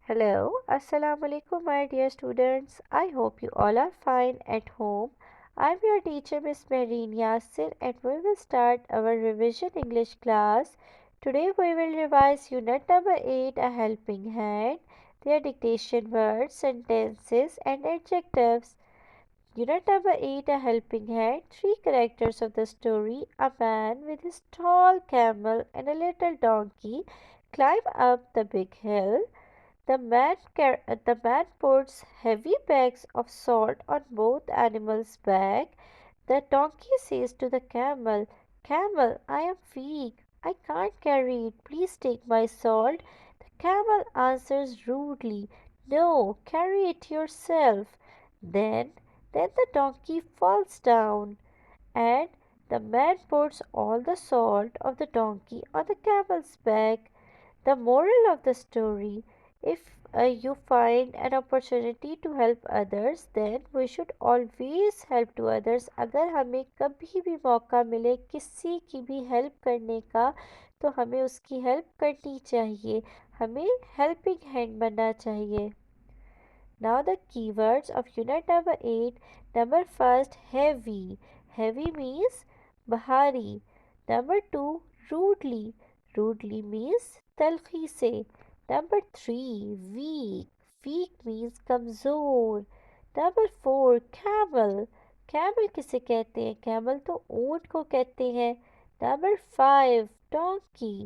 Hello, Assalamu alaikum, my dear students. I hope you all are fine at home. I'm your teacher, Miss Mehreen Yasir, and we will start our revision English class. Today we will revise Unit number 8, A Helping Hand, their dictation words, sentences, and adjectives. Unit number 8, A Helping Hand. Three characters of the story: a man with his tall camel and a little donkey climb up the big hill. The man puts heavy bags of salt on both animals' back. The donkey says to the camel, "Camel, I am weak. I can't carry it. Please take my salt." The camel answers rudely, "No, carry it yourself." Then, then the donkey falls down, and the man puts all the salt of the donkey on the camel's back. The moral of the story: if you find an opportunity to help others, then we should always help to others. अगर हमें कभी भी मौका मिले किसी की भी help करने का, तो हमें उसकी हेल्प करनी चाहिए. हमें हेल्पिंग हैंड बनना चाहिए. Now the keywords of unit number 8. Number first, heavy. Heavy means bahari. Number 2, rudely. Rudely means talkhi se. Number 3, weak. Weak means kamzor. Number 4, camel. Camel किसे कहते हैं? Camel तो ऊंट को कहते हैं. Number 5, donkey.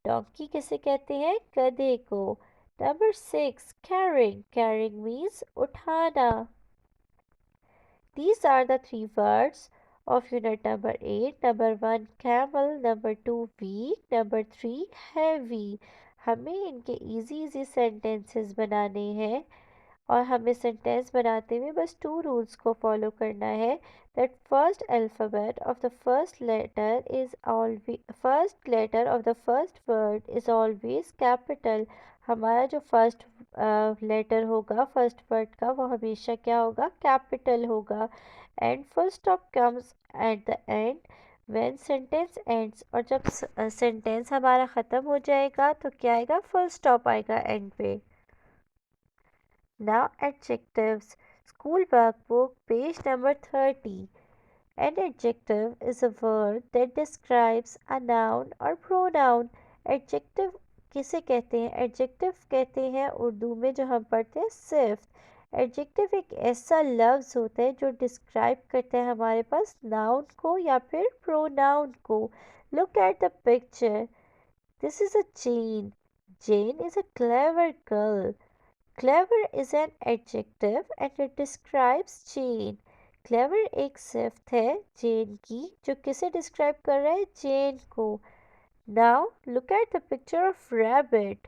Donkey किसे कहते हैं? गधे को. Number 6, carrying. Carrying means uthana. These are the three words of unit number 8. Number 1, camel. Number 2, weak. Number 3, heavy. हमें इनके easy sentences बनाने हैं, और हमें सेंटेंस बनाते हुए बस 2 रूल्स को फॉलो करना है. That first alphabet of the first letter of the first word is always capital. हमारा जो फर्स्ट लेटर होगा फर्स्ट वर्ड का, वो हमेशा क्या होगा? कैपिटल होगा. And full stop comes at the end when sentence ends. और जब सेंटेंस हमारा ख़त्म हो जाएगा तो क्या आएगा? फुल स्टॉप आएगा एंड पे. Now adjectives. School workbook, page number 30. An adjective is a word that describes a noun or pronoun. Adjective किसे कहते हैं? Adjective कहते हैं उर्दू में, जो हम पढ़ते हैं, सिर्फ. Adjective एक ऐसा लफ्ज़ होता है जो डिस्क्राइब करता है हमारे पास नाउन को या फिर प्रोनाउन को. Look at the picture. This is a Jane. Jane is a clever girl. Clever is an adjective and it describes Jane. Clever एक सिफ्त है Jane की, जो किसे describe कर रहा है? Jane को. Now look at the picture of rabbit.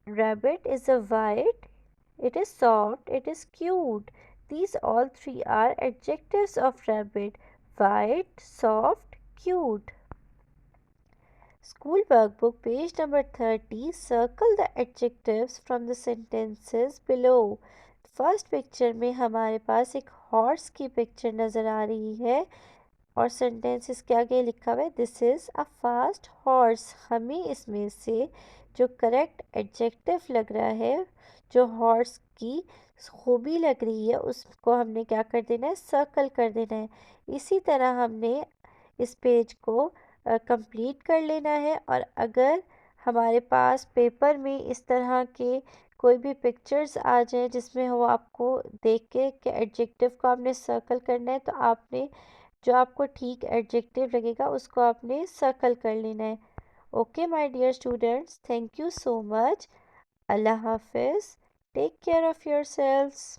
Rabbit is a white, it is soft, it is cute. These all three are adjectives of rabbit: white, soft, cute. School workbook, page number 30. Circle the adjectives from the sentences below. First picture में हमारे पास एक horse की picture नज़र आ रही है, और sentence इसके आगे लिखा हुआ है this is a fast horse. हमें इसमें से जो करेक्ट एडजेक्टिव लग रहा है, जो हॉर्स की खूबी लग रही है, उसको हमने क्या कर देना है? सर्कल कर देना है. इसी तरह हमने इस पेज को कंप्लीट कर लेना है. और अगर हमारे पास पेपर में इस तरह के कोई भी पिक्चर्स आ जाए जिसमें हो आपको देख के कि एडजेक्टिव को आपने सर्कल करना है, तो आपने जो आपको ठीक एडजेक्टिव लगेगा उसको आपने सर्कल कर लेना है. Okay my dear students, thank you so much. अल्लाह हाफिज़. Take care of yourselves.